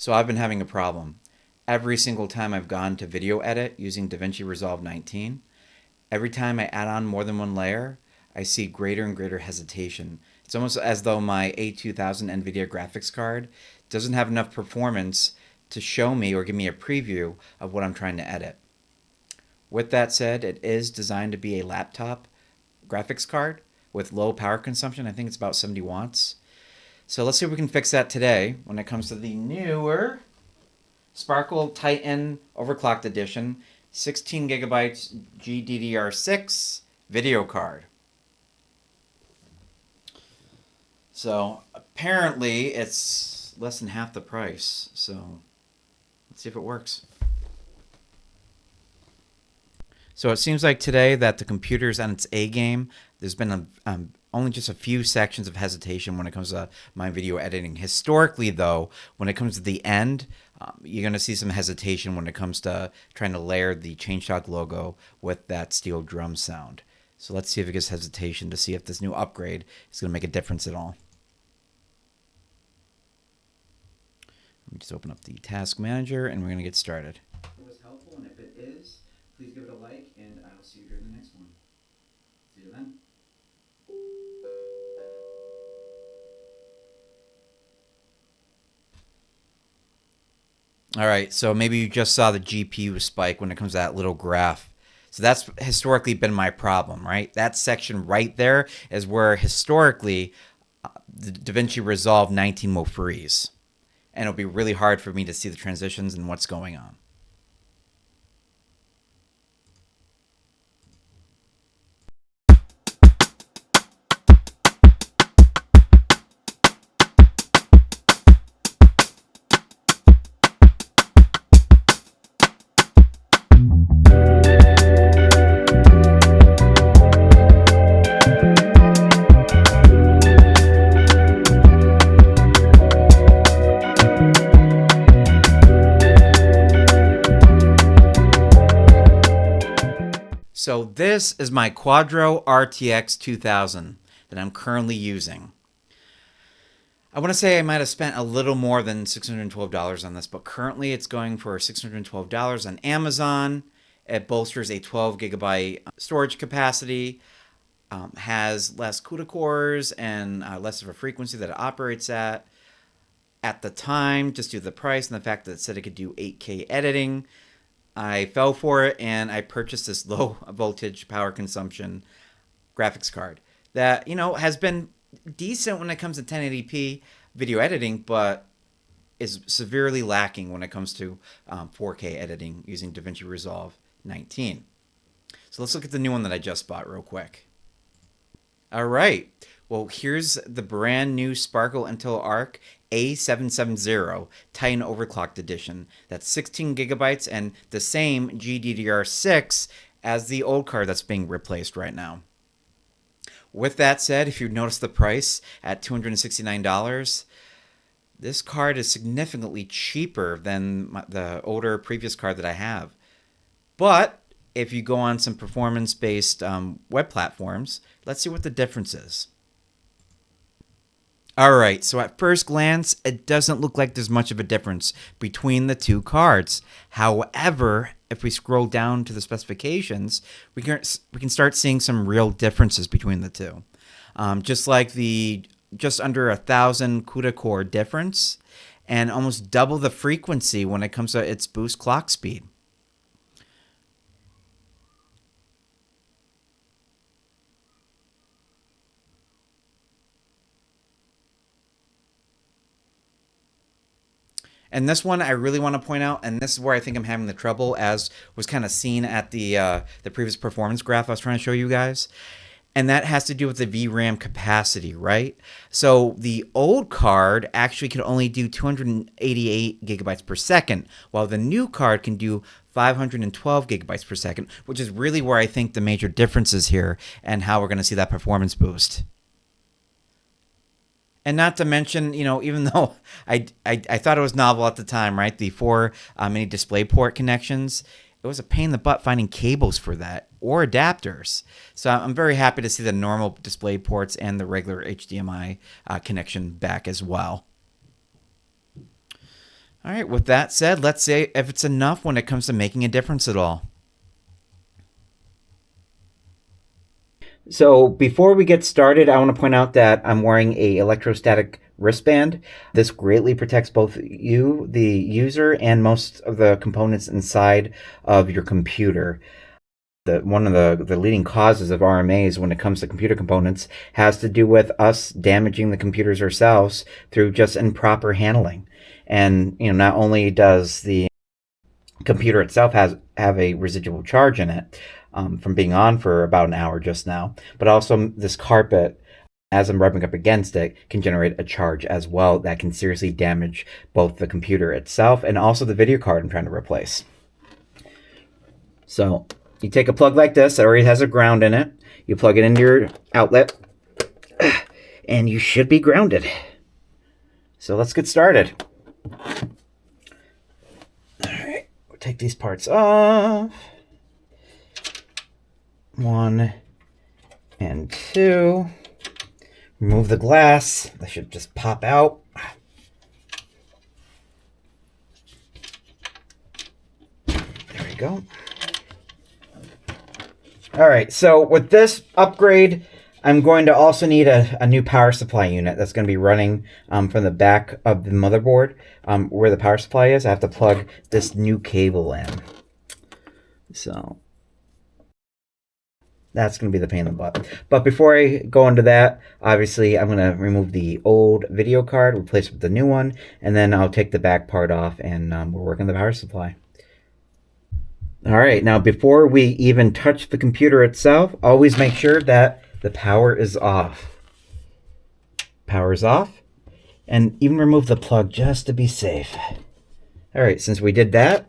So I've been having a problem. Every single time I've gone to video edit using DaVinci Resolve 19, every time I add on more than one layer, I see greater and greater hesitation. It's almost as though my A2000 NVIDIA graphics card doesn't have enough performance to show me or give me a preview of what I'm trying to edit. With that said, it is designed to be a laptop graphics card with low power consumption. I think it's about 70 watts. So let's see if we can fix that today when it comes to the newer Sparkle Titan Overclocked Edition 16 gigabytes GDDR6 video card. So apparently it's less than half the price. So let's see if it works. So it seems like today that the computer's on its A game. There's been only just a few sections of hesitation when it comes to my video editing. Historically, though, when it comes to the end, you're going to see some hesitation when it comes to trying to layer the Chainshot logo with that steel drum sound. So let's see if it gets hesitation to see if this new upgrade is going to make a difference at all. Let me just open up the task manager and we're going to get started. If it was helpful, and if it is, please give it a like, and I'll see you during the next one. See you then. All right, so maybe you just saw the GPU spike when it comes to that little graph. So that's historically been my problem, right? That section right there is where historically the DaVinci Resolve 19 will freeze. And it'll be really hard for me to see the transitions and what's going on. So this is my Quadro RTX 2000 that I'm currently using. I want to say I might have spent a little more than $612 on this, but currently it's going for $612 on Amazon. It bolsters a 12 gigabyte storage capacity, has less CUDA cores and less of a frequency that it operates at. At the time, just due to the price and the fact that it said it could do 8K editing, I fell for it and I purchased this low voltage power consumption graphics card that, has been decent when it comes to 1080p video editing, but is severely lacking when it comes to 4K editing using DaVinci Resolve 19. So let's look at the new one that I just bought real quick. All right. Well, here's the brand new Sparkle Intel ARC A770 Titan Overclocked Edition. That's 16 gigabytes and the same GDDR6 as the old card that's being replaced right now. With that said, if you notice the price at $269, this card is significantly cheaper than the older previous card that I have. But if you go on some performance-based web platforms, let's see what the difference is. All right, so at first glance, it doesn't look like there's much of a difference between the two cards. However, if we scroll down to the specifications, we can start seeing some real differences between the two. Just like the just under 1,000 CUDA core difference and almost double the frequency when it comes to its boost clock speed. And this one I really want to point out, and this is where I think I'm having the trouble, as was kind of seen at the previous performance graph I was trying to show you guys. And that has to do with the VRAM capacity, right? So the old card actually could only do 288 gigabytes per second, while the new card can do 512 gigabytes per second, which is really where I think the major difference is here and how we're going to see that performance boost. And not to mention, even though I thought it was novel at the time, right? The 4 mini DisplayPort connections, it was a pain in the butt finding cables for that or adapters. So I'm very happy to see the normal DisplayPorts and the regular HDMI connection back as well. All right, with that said, let's see if it's enough when it comes to making a difference at all. So before we get started, I want to point out that I'm wearing a electrostatic wristband. This greatly protects both you, the user, and most of the components inside of your computer. One of the leading causes of RMAs when it comes to computer components has to do with us damaging the computers ourselves through just improper handling. And not only does the computer itself have a residual charge in it, from being on for about an hour just now, but also this carpet, as I'm rubbing up against it, can generate a charge as well that can seriously damage both the computer itself and also the video card I'm trying to replace. So you take a plug like this that already has a ground in it, you plug it into your outlet, and you should be grounded. So let's get started. Alright, we'll take these parts off. 1 and 2. Remove the glass. That should just pop out. There we go. All right, so with this upgrade, I'm going to also need a new power supply unit that's going to be running from the back of the motherboard where the power supply is. I have to plug this new cable in. So that's going to be the pain in the butt. But before I go into that, obviously I'm going to remove the old video card, replace it with the new one, and then I'll take the back part off and we'll work on the power supply. All right, now before we even touch the computer itself, always make sure that the power is off. Power is off, and even remove the plug just to be safe. All right, since we did that,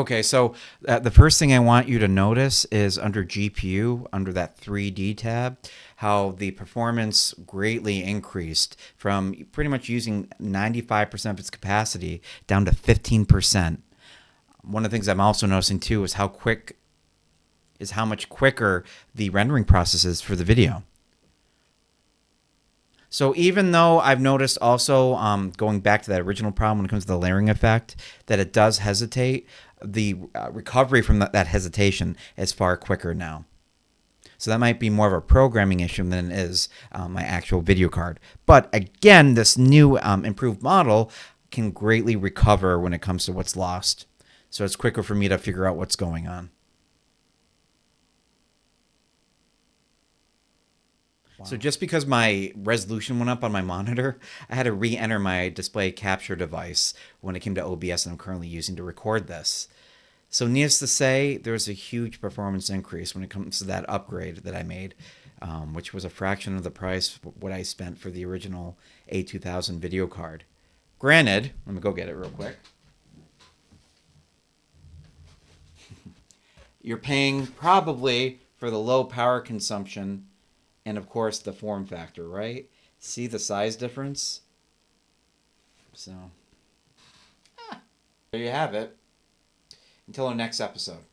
Okay, so the first thing I want you to notice is under GPU, under that 3D tab, how the performance greatly increased from pretty much using 95% of its capacity down to 15%. One of the things I'm also noticing too is how much quicker the rendering process is for the video. So even though I've noticed also, going back to that original problem when it comes to the layering effect, that it does hesitate, the recovery from that hesitation is far quicker now. So that might be more of a programming issue than it is my actual video card. But again, this new improved model can greatly recover when it comes to what's lost. So it's quicker for me to figure out what's going on. So just because my resolution went up on my monitor, I had to re-enter my display capture device when it came to OBS that I'm currently using to record this. So needless to say, there's a huge performance increase when it comes to that upgrade that I made, which was a fraction of the price of what I spent for the original A2000 video card. Granted, let me go get it real quick. You're paying probably for the low power consumption and of course the form factor, right? See the size difference? So, there you have it. Until our next episode.